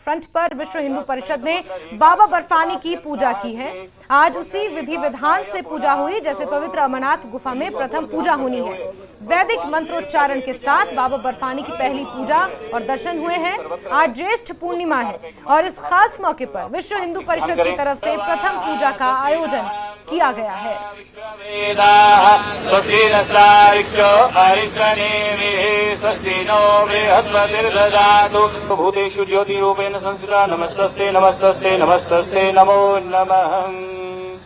Front पर विश्व हिंदू परिषद ने बाबा बर्फानी की पूजा की है। आज उसी विधि विधान से पूजा हुई जैसे पवित्र अमरनाथ गुफा में प्रथम पूजा होनी है। वैदिक मंत्रोच्चारण के साथ बाबा बर्फानी की पहली पूजा और दर्शन हुए हैं। आज ज्येष्ठ पूर्णिमा है और इस खास मौके पर विश्व हिंदू परिषद की तरफ से प्रथम पूजा का आयोजन किया गया है। भूतेषु ज्योतिरूपेण संस्थिता नमस्तस्ते नमस्तस्ते नमस्तस्ते नमो नमः।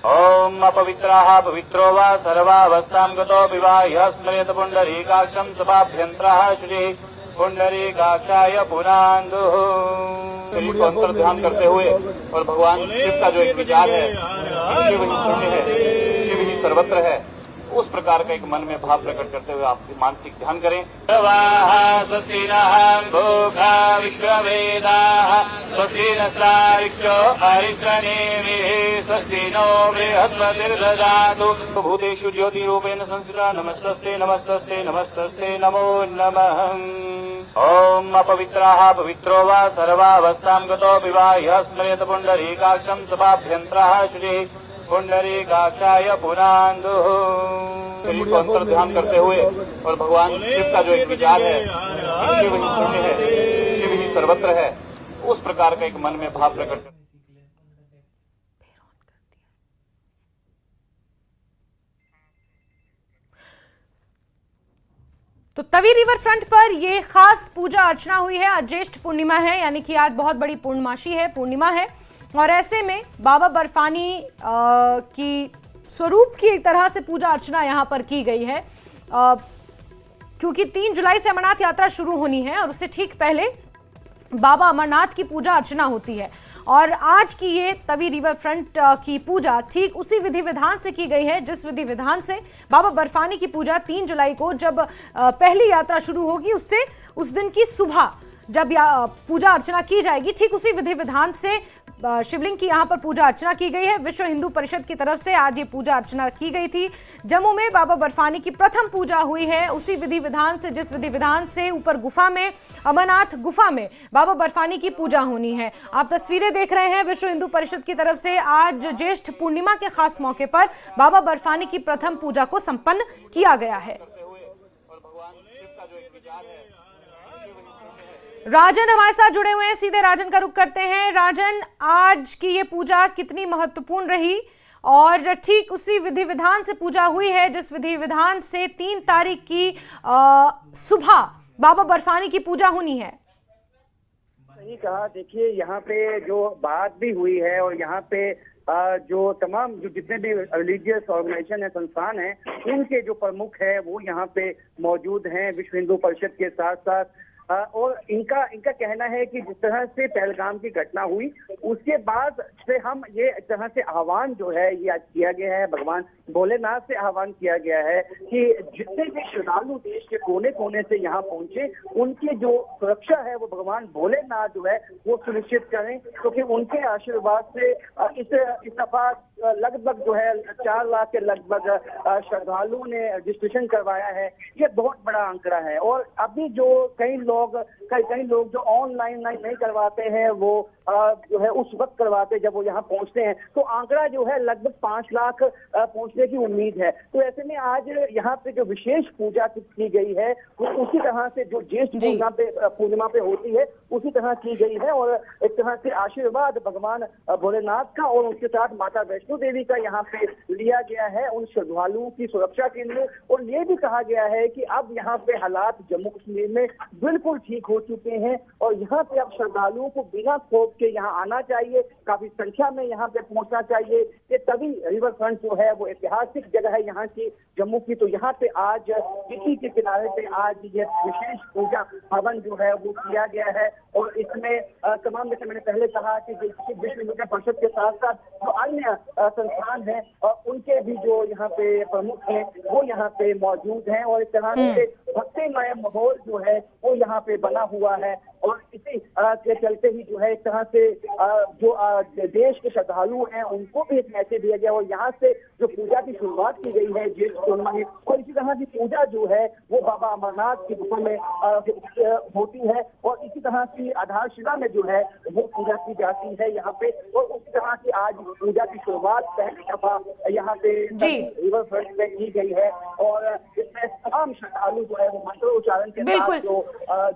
ओम अपवित्राः पवित्रो वा सर्वावस्थां गतो विवाह्य स्मरेत पुंडरीकाक्षं सभाभ्यन्तरः शुचिः पुंडरीकाक्षाय पुनान्दुः। शरीर को अंतर ध्यान करते हुए और भगवान शिव का जो एक विचार है, शिव ही शून्य है, शिव ही सर्वत्र है, उस प्रकार का एक मन में भाव प्रकट करते हुए आप मानसिक ध्यान करें। भूतेषु ज्योतिरूपेण संस्थिता नमस्तस्ते नमस्तस्ते नमस्तस्ते नमो नमः। ओम अपवित्राः पवित्रो वा सर्वावस्थां गतो विवाह्य स्मरेत पुंडरीकाक्षं सभाभ्यन्तरः शुचिः पुंडरीकाक्षाय पुनान्दुः। शरीर को अंतर ध्यान करते हुए और भगवान शिव का जो एक विचार है, शिव ही शून्य है, शिव ही सर्वत्र है, उस प्रकार का एक मन में भाव प्रकट करते। तो तवी रिवर फ्रंट पर ये खास पूजा अर्चना हुई है। आज ज्येष्ठ पूर्णिमा है, यानी कि आज बहुत बड़ी पूर्णमासी है, पूर्णिमा है और ऐसे में बाबा बर्फानी की स्वरूप की एक तरह से पूजा अर्चना यहाँ पर की गई है, क्योंकि 3 जुलाई से अमरनाथ यात्रा शुरू होनी है और उससे ठीक पहले बाबा अमरनाथ की पूजा अर्चना होती है। और आज की ये तवी रिवर फ्रंट की पूजा ठीक उसी विधि विधान से की गई है जिस विधि विधान से बाबा बर्फानी की पूजा 3 जुलाई को जब पहली यात्रा शुरू होगी उससे उस दिन की सुबह जब पूजा अर्चना की जाएगी, ठीक उसी विधि विधान से शिवलिंग की यहाँ पर पूजा अर्चना की गई है। विश्व हिंदू परिषद की तरफ से आज ये पूजा अर्चना की गई थी। जम्मू में बाबा बर्फानी की प्रथम पूजा हुई है उसी विधि विधान से जिस विधि विधान से ऊपर गुफा में, अमरनाथ गुफा में बाबा बर्फानी की पूजा होनी है। आप तस्वीरें देख रहे हैं। विश्व हिंदू परिषद की तरफ से आज ज्येष्ठ पूर्णिमा के खास मौके पर बाबा बर्फानी की प्रथम पूजा को संपन्न किया गया है। राजन हमारे साथ जुड़े हुए हैं, सीधे राजन का रुख करते हैं। राजन, आज की ये पूजा कितनी महत्वपूर्ण रही और ठीक उसी विधि विधान से पूजा हुई है जिस विधि विधान से 3 तारीख की सुबह बाबा बर्फानी की पूजा होनी है? सही कहा। देखिए, यहाँ पे जो बात भी हुई है और यहाँ पे जो तमाम जो जितने भी रिलीजियस ऑर्गेनाइजेशन है, संस्थान है, उनके जो प्रमुख है वो यहाँ पे मौजूद हैं विश्व हिंदू परिषद के साथ साथ। और इनका कहना है कि जिस तरह से पहलगाम की घटना हुई उसके बाद से हम ये इस तरह से आह्वान जो है ये आज किया गया है, भगवान भोलेनाथ से आह्वान किया गया है कि जितने भी श्रद्धालु देश के कोने कोने से यहाँ पहुंचे उनकी जो सुरक्षा है वो भगवान भोलेनाथ जो है वो सुनिश्चित करें, क्योंकि उनके आशीर्वाद से इस दफा लगभग जो है 4 लाख के लगभग श्रद्धालुओं ने रजिस्ट्रेशन करवाया है। ये बहुत बड़ा आंकड़ा है। और अभी जो कई लोग जो ऑनलाइन नहीं करवाते हैं वो जो है उस वक्त करवाते जब वो यहाँ पहुंचते हैं, तो आंकड़ा जो है लगभग 5 लाख पहुंचने की उम्मीद है। तो ऐसे में आज यहाँ पे जो विशेष पूजा की गई है वो उसी तरह से जो ज्येष्ठ पूर्णिमा पे होती है उसी तरह की गई है और एक तरह से आशीर्वाद भगवान भोलेनाथ का और उसके साथ माता वैष्णो देवी का यहाँ पे लिया गया है उन श्रद्धालुओं की सुरक्षा के लिए। और ये भी कहा गया है कि अब यहाँ पे हालात जम्मू कश्मीर में बिल्कुल ठीक हो चुके हैं और यहाँ पे अब श्रद्धालुओं को बिना खौफ के यहाँ आना चाहिए, काफी संख्या में यहाँ पे पहुंचना चाहिए। ये तभी रिवर फ्रंट जो है वो ऐतिहासिक जगह है यहाँ की जम्मू की, तो यहाँ पे आज इसी के किनारे पे आज ये विशेष पूजा हवन जो है वो किया गया है। और इसमें तमाम, जैसे मैंने पहले कहा कि विश्व हिंदू परिषद के साथ साथ जो अन्य संस्थान हैं और उनके भी जो यहाँ पे प्रमुख हैं वो यहाँ पे मौजूद हैं और इस तरह से भक्तिमय माहौल जो है वो यहाँ पे बना हुआ है। और इसी के चलते ही जो है एक तरह से जो देश के श्रद्धालु हैं उनको भी एक मैसेज दिया गया और यहाँ से जो पूजा की शुरुआत की गई है ज्येष्ठ पूर्णिमा में, और इसी तरह की पूजा जो है वो बाबा अमरनाथ की गुफा में होती है और इसी तरह की आधारशिला में जो है वो पूजा की जाती है यहाँ पे। और उसी तरह की आज पूजा की शुरुआत पहली दफा यहाँ पे रिवर फ्रंट में की गई है और इसमें तमाम श्रद्धालु जो है वो मंत्रोच्चारण के साथ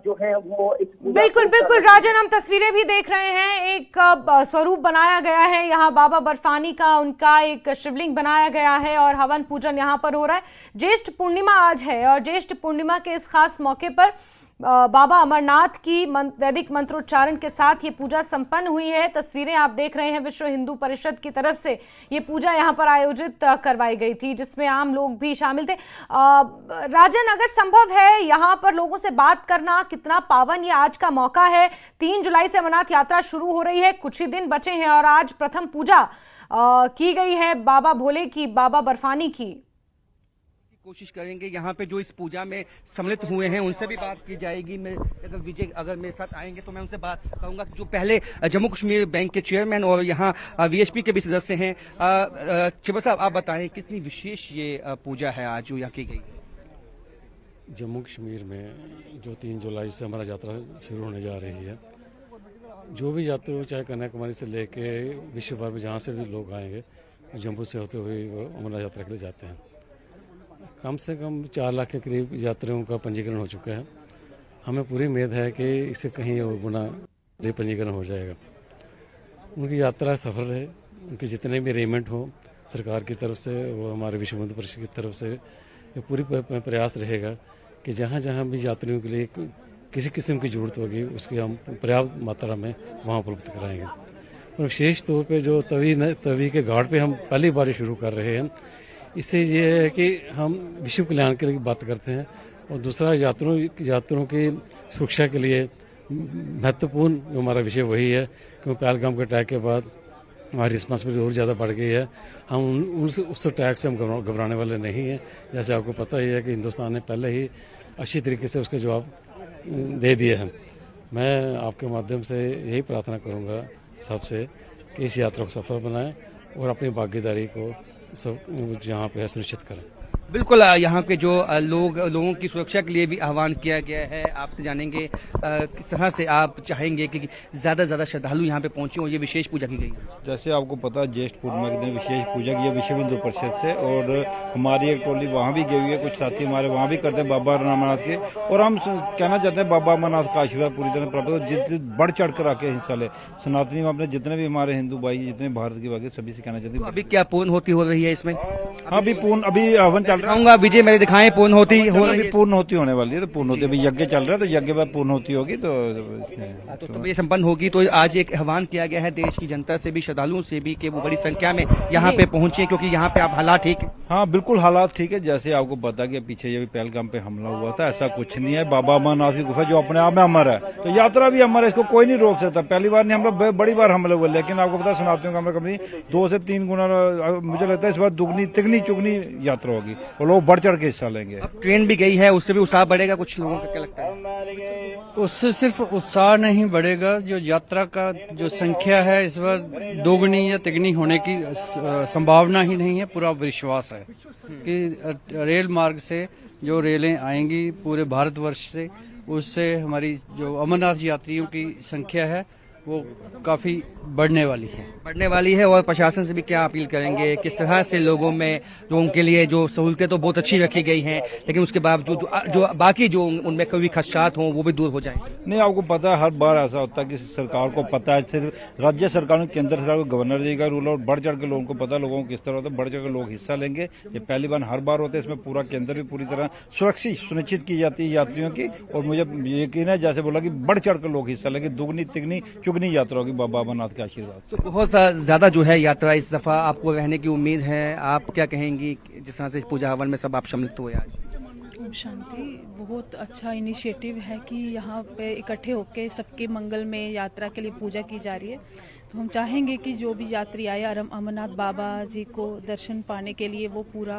जो है वो बिल्कुल बिल्कुल राजन, हम तस्वीरें भी देख रहे हैं। एक स्वरूप बनाया गया है यहाँ बाबा बर्फानी का, उनका एक शिवलिंग बनाया गया है और हवन पूजन यहाँ पर हो रहा है। ज्येष्ठ पूर्णिमा आज है और ज्येष्ठ पूर्णिमा के इस खास मौके पर बाबा अमरनाथ की वैदिक मंत्रोच्चारण के साथ ये पूजा संपन्न हुई है। तस्वीरें आप देख रहे हैं, विश्व हिंदू परिषद की तरफ से ये पूजा यहाँ पर आयोजित करवाई गई थी जिसमें आम लोग भी शामिल थे। राजन, अगर संभव है यहाँ पर लोगों से बात करना, कितना पावन ये आज का मौका है। 3 जुलाई से अमरनाथ यात्रा शुरू हो रही है, कुछ ही दिन बचे हैं और आज प्रथम पूजा की गई है बाबा भोले की, बाबा बर्फानी की। कोशिश करेंगे यहाँ पे जो इस पूजा में सम्मिलित हुए हैं उनसे भी बात की जाएगी। अगर विजय अगर मेरे साथ आएंगे तो मैं उनसे बात करूंगा। जो पहले जम्मू कश्मीर बैंक के चेयरमैन और यहाँ वीएचपी के भी सदस्य हैं, चिबा साहब आप बताएं कितनी विशेष ये पूजा है आज जो यहाँ की गई। जम्मू कश्मीर में जो 3 जुलाई से हमारा यात्रा शुरू होने जा रही है, जो भी यात्री चाहे कन्याकुमारी से लेके विश्व भर में जहाँ से भी लोग आएंगे जम्मू से होते हुए वो अमरनाथ यात्रा के लिए जाते हैं। कम से कम 4 लाख के करीब यात्रियों का पंजीकरण हो चुका है। हमें पूरी उम्मीद है कि इससे कहीं और गुना पंजीकरण हो जाएगा। उनकी यात्रा सफल रहे, उनके जितने भी अरेंजमेंट हो सरकार की तरफ से और हमारे विश्व हिंदू परिषद की तरफ से ये पूरी प्रयास रहेगा कि जहाँ जहाँ भी यात्रियों के लिए किसी किस्म की जरूरत होगी उसकी हम पर्याप्त मात्रा में वहाँ उपलब्ध कराएंगे। और विशेष तौर पे जो तवी के घाट पे हम पहली बार शुरू कर रहे हैं, इससे ये है कि हम विश्व कल्याण के लिए बात करते हैं और दूसरा यात्रियों की सुरक्षा के लिए महत्वपूर्ण जो हमारा विषय वही है, क्योंकि पहलगाम के अटैक के बाद हमारी रिस्पॉन्सिबिलिटी और ज़्यादा बढ़ गई है। हम उस अटैक से हम घबराने वाले नहीं हैं। जैसे आपको पता ही है कि हिंदुस्तान ने पहले ही अच्छी तरीके से उसके जवाब दे दिए हैं। मैं आपके माध्यम से यही प्रार्थना करूँगा सबसे कि इस यात्रा को सफल बनाएं और अपनी भागीदारी को सब जहाँ पे है सुनिश्चित करें। बिल्कुल, यहाँ पे जो लोगों की सुरक्षा के लिए भी आह्वान किया गया है। आपसे जानेंगे किस तरह से आप चाहेंगे कि ज़्यादा से ज़्यादा श्रद्धालु यहाँ पे पहुँचे और ये विशेष पूजा की गई। जैसे आपको पता है ज्येष्ठ पूर्णिमा के दिन विशेष पूजा की है विश्व हिंदू परिषद से और हमारी एक टोली वहाँ भी गई हुई है, कुछ साथी हमारे वहाँ भी करते हैं बाबा अमरनाथ के। और हम कहना चाहते हैं बाबा अमरनाथ का आशीर्वाद पूरी तरह प्राप्त हो, जितने बढ़ चढ़ कर आके हिस्सा ले। सनातनी में अपने जितने भी हमारे हिंदू भाई जितने भारत के बाकी सभी से कहना चाहते हैं। अभी क्या पूर्ण होती हो रही है इसमें? हाँ, अभी हवन चल दिखाऊंगा, विजय मेरे दिखाएं पूर्ण होती होने वाली है। तो पूर्ण होती अभी यज्ञ चल रहा है, तो यज्ञ बाद पूर्ण होती होगी तो ये संपन्न होगी। तो आज एक आह्वान किया गया है देश की जनता से भी, श्रद्धालुओं से भी कि वो बड़ी संख्या में यहाँ पे पहुंचे, क्योंकि यहाँ पे आप हालात ठीक है। हाँ बिल्कुल, हालात ठीक है। जैसे आपको पता कि पीछे ये पहलगाम पे हमला हुआ था, ऐसा कुछ नहीं है। बाबा अमरनाथ की गुफा जो अपने आप में अमर है, तो यात्रा भी अमर है, इसको कोई नहीं रोक सकता। पहली बार नहीं, हम लोग बड़ी बार हमले हुए, लेकिन आपको पता सनातनियों का हमला कभी 2 से 3 गुना, मुझे लगता है इस बार दुगनी तिगनी चुगनी यात्रा होगी और लोग बढ़ चढ़ के हिस्सा लेंगे। अब ट्रेन भी गई है, उससे भी उत्साह बढ़ेगा कुछ लोगों का, क्या लगता है? उससे सिर्फ उत्साह नहीं बढ़ेगा, जो यात्रा का जो संख्या है इस बार दोगुनी या तिगनी होने की संभावना ही नहीं है। पूरा विश्वास है कि रेल मार्ग से जो रेलें आएंगी पूरे भारतवर्ष से, उससे हमारी जो अमरनाथ यात्रियों की संख्या है वो काफी बढ़ने वाली है। और प्रशासन से भी क्या अपील करेंगे, किस तरह से लोगों के लिए जो सहूलतें तो बहुत अच्छी रखी गई हैं, लेकिन उसके बावजूद जो बाकी जो उनमें कोई खदशात हों वो भी दूर हो जाएं? नहीं, आपको पता है हर बार ऐसा होता है कि सरकार को पता है, सिर्फ राज्य सरकार केंद्र सरकार को गवर्नर जी का रूल, और बढ़ चढ़ के लोगों को पता है लोगों को किस तरह होता है, बढ़ चढ़ के लोग हिस्सा लेंगे। ये पहली बार हर बार होता है, इसमें पूरा केंद्र भी पूरी तरह सुनिश्चित की जाती है यात्रियों की। और मुझे यकीन है, जैसे बोला कि बढ़ चढ़ के लोग हिस्सा लेंगे, दुगनी तिगनी चुगनी यात्रा होगी बाबा अमरनाथ के आशीर्वाद से। बहुत ज्यादा जो है यात्रा इस दफा आपको रहने की उम्मीद है। आप क्या कहेंगी जिस तरह से पूजा हवन में सब आप सम्मिलित हुए आज? शांति, बहुत अच्छा इनिशिएटिव है कि यहाँ पे इकट्ठे होकर सबके मंगल में यात्रा के लिए पूजा की जा रही है। तो हम चाहेंगे कि जो भी यात्री आए अमरनाथ बाबा जी को दर्शन पाने के लिए वो पूरा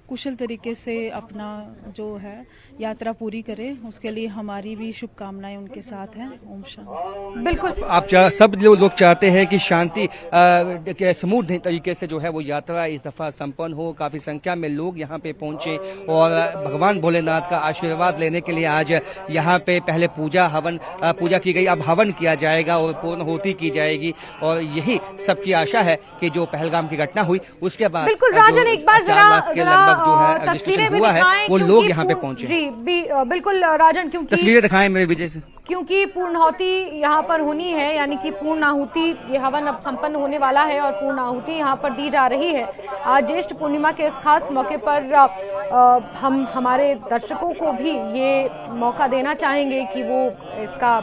कुशल तरीके से अपना जो है यात्रा पूरी करें, उसके लिए हमारी भी शुभकामनाएं उनके साथ हैं। ओम शांति। बिल्कुल आप सब लोग चाहते हैं कि शांति के समूह तरीके से जो है वो यात्रा इस दफा संपन्न हो। काफी संख्या में लोग यहाँ पे पहुंचे और भगवान भोलेनाथ का आशीर्वाद लेने के लिए आज यहाँ पे पहले पूजा की गई, अब हवन किया जाएगा और पूर्णाहुति की जाएगी। और यही सबकी आशा है कि जो पहलगाम की घटना हुई उसके बाद बिल्कुल राजन, एक बार जरा तस्वीरें भी दिखाएं, वो लोग यहाँ पे पहुंचे। जी बिल्कुल राजन, क्योंकि तस्वीरें दिखाएं मेरे विजय से, क्योंकि पूर्णाहुति यहाँ पर होनी है, यानी कि पूर्णाहुति, ये हवन अब संपन्न होने वाला है और पूर्णाहुति यहाँ पर दी जा रही है। आज ज्येष्ठ पूर्णिमा के इस खास मौके पर हम हमारे दर्शकों को भी ये मौका देना चाहेंगे कि वो इसका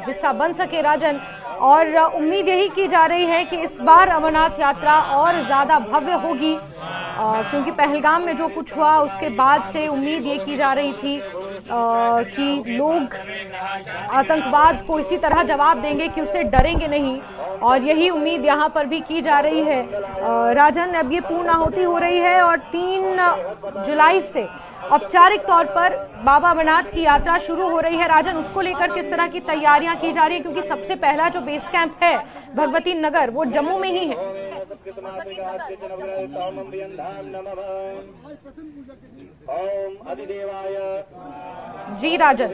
हिस्सा बन सके राजन। और उम्मीद यही की जा रही है कि इस बार अमरनाथ यात्रा और ज़्यादा भव्य होगी, क्योंकि पहलगाम में जो कुछ हुआ उसके बाद से उम्मीद ये की जा रही थी कि लोग आतंकवाद को इसी तरह जवाब देंगे कि उसे डरेंगे नहीं, और यही उम्मीद यहाँ पर भी की जा रही है। राजन, अब ये पूर्णाहुति हो रही है और 3 जुलाई से औपचारिक तौर पर बाबा अमरनाथ की यात्रा शुरू हो रही है। राजन, उसको लेकर किस तरह की तैयारियां की जा रही है, क्योंकि सबसे पहला जो बेस कैंप है भगवती नगर वो जम्मू में ही है। जी राजन।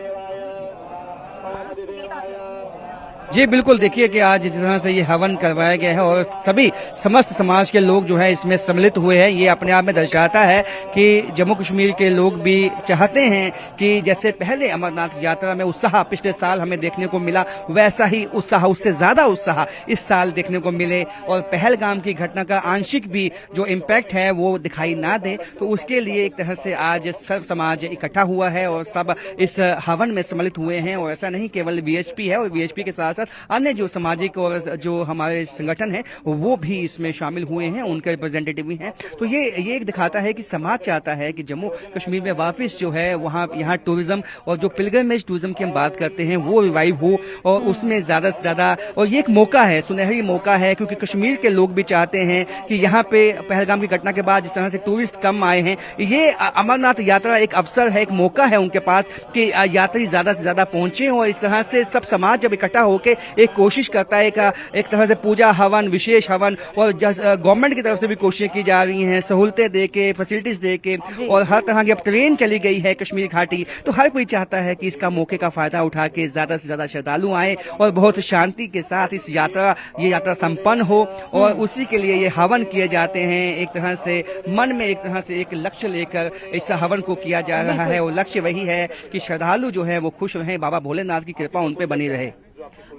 जी बिल्कुल, देखिए कि आज जिस तरह से ये हवन करवाया गया है और सभी समस्त समाज के लोग जो है इसमें सम्मिलित हुए हैं, ये अपने आप में दर्शाता है कि जम्मू कश्मीर के लोग भी चाहते हैं कि जैसे पहले अमरनाथ यात्रा में उत्साह पिछले साल हमें देखने को मिला, वैसा ही उत्साह, उससे ज्यादा उत्साह इस साल देखने को मिले और पहलगाम की घटना का आंशिक भी जो इम्पैक्ट है वो दिखाई ना दे। तो उसके लिए एक तरह से आज सर्व समाज इकट्ठा हुआ है और सब इस हवन में सम्मिलित हुए हैं। और ऐसा नहीं केवल वीएचपी है, और वीएचपी के साथ अन्य जो सामाजिक और जो हमारे संगठन है वो भी इसमें शामिल हुए हैं, उनके रिप्रेजेंटेटिव भी हैं। तो ये एक दिखाता है कि समाज चाहता है कि जम्मू कश्मीर में वापस जो है यहाँ टूरिज्म और जो पिलग्रिमेज टूरिज्म की हम बात करते हैं वो रिवाइव हो, और उसमें ज्यादा से ज्यादा, और ये एक मौका है, सुनहरी मौका है, क्योंकि कश्मीर के लोग भी चाहते हैं कि यहाँ पे पहलगाम की घटना के बाद जिस तरह से टूरिस्ट कम आए हैं, ये अमरनाथ यात्रा एक अवसर है, एक मौका है उनके पास कि यात्री ज्यादा से ज्यादा पहुंचे। और इस तरह से सब समाज जब इकट्ठा होकर एक कोशिश करता है एक तरह से पूजा हवन, विशेष हवन, और गवर्नमेंट की तरफ से भी कोशिशें की जा रही हैं, सहूलतें देके, फैसिलिटीज देके, और हर तरह की अब ट्रेन चली गई है कश्मीर घाटी। तो हर कोई चाहता है कि इसका मौके का फायदा उठा के ज्यादा से ज्यादा श्रद्धालु आए और बहुत शांति के साथ ये यात्रा संपन्न हो। और उसी के लिए ये हवन किए जाते हैं, एक तरह से मन में एक तरह से एक लक्ष्य लेकर इस हवन को किया जा रहा है। और लक्ष्य वही है कि श्रद्धालु जो है वो खुश रहें, बाबा भोलेनाथ की कृपा उन पे बनी रहे।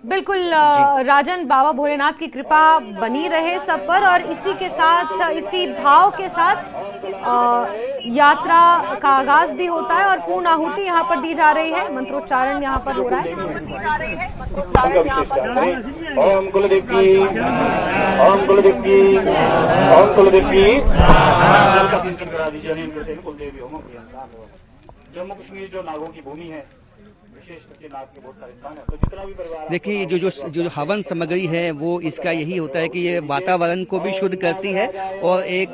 बिल्कुल राजन, बाबा भोलेनाथ की कृपा बनी रहे सब पर, और इसी के साथ, इसी भाव के साथ यात्रा का आगाज भी होता है और पूर्ण आहुति यहाँ पर दी जा रही है, मंत्रोच्चारण यहाँ पर हो रहा है। ओम कुलदेव की, ओम कुलदेव की, ओम कुलदेव की। जम्मू कश्मीर जो नागों की भूमि है, देखिए जो हवन सामग्री है वो इसका यही होता है कि ये वातावरण को भी शुद्ध करती है, और एक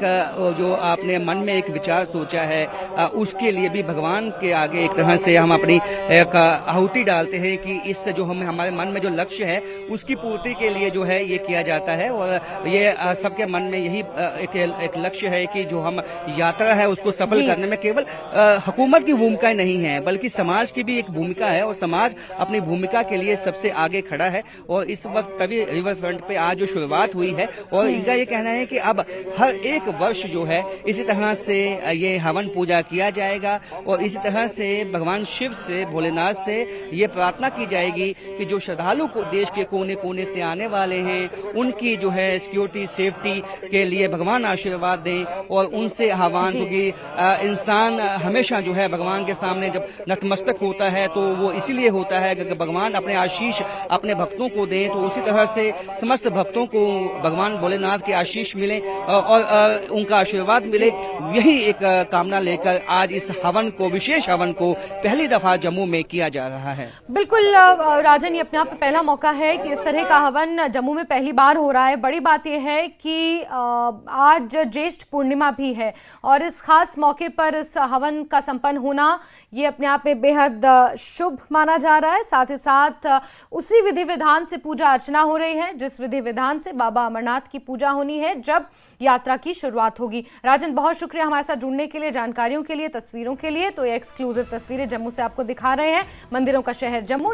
जो आपने मन में एक विचार सोचा है उसके लिए भी भगवान के आगे एक तरह से हम अपनी एक आहुति डालते हैं कि इससे जो हमारे मन में जो लक्ष्य है उसकी पूर्ति के लिए जो है ये किया जाता है। और ये सबके मन में यही एक लक्ष्य है कि जो हम यात्रा है उसको सफल करने में केवल हुकूमत की भूमिका नहीं है बल्कि समाज की भी एक भूमिका है, और समाज अपनी भूमिका के लिए सबसे आगे खड़ा है। और इस वक्त तभी रिवर फ्रंट पे आज जो शुरुआत हुई है, और इनका ये कहना है कि अब हर एक वर्ष जो है इसी तरह से ये हवन पूजा किया जाएगा, और इसी तरह से भगवान शिव से, भोलेनाथ से ये प्रार्थना की जाएगी कि जो श्रद्धालु को देश के कोने कोने से आने वाले हैं उनकी जो है सिक्योरिटी, सेफ्टी के लिए भगवान आशीर्वाद दें और उनसे आह्वान, क्योंकि इंसान हमेशा जो है भगवान के सामने जब नतमस्तक होता है तो वो वो इसीलिए होता है कि भगवान अपने आशीष अपने भक्तों को दें, तो उसी तरह से समस्त भक्तों को भगवान भोलेनाथ के आशीष मिले और उनका आशीर्वाद मिले, यही एक कामना लेकर आज इस हवन को, विशेष हवन को पहली दफा जम्मू में किया जा रहा है। बिल्कुल राजन, ये अपने आप में पहला मौका है कि इस तरह का हवन जम्मू में पहली बार हो रहा है। बड़ी बात यह है कि आज ज्येष्ठ पूर्णिमा भी है और इस खास मौके पर इस हवन का संपन्न होना ये अपने आप में बेहद शुभ माना जा रहा है। साथ ही साथ उसी विधि विधान से पूजा अर्चना हो रही है जिस विधि विधान से बाबा अमरनाथ की पूजा होनी है जब यात्रा की शुरुआत होगी। राजन, बहुत शुक्रिया हमारे साथ जुड़ने के लिए, जानकारियों के लिए, तस्वीरों के लिए। तो ये एक्सक्लूसिव तस्वीरें जम्मू से आपको दिखा रहे हैं, मंदिरों का शहर जम्मू।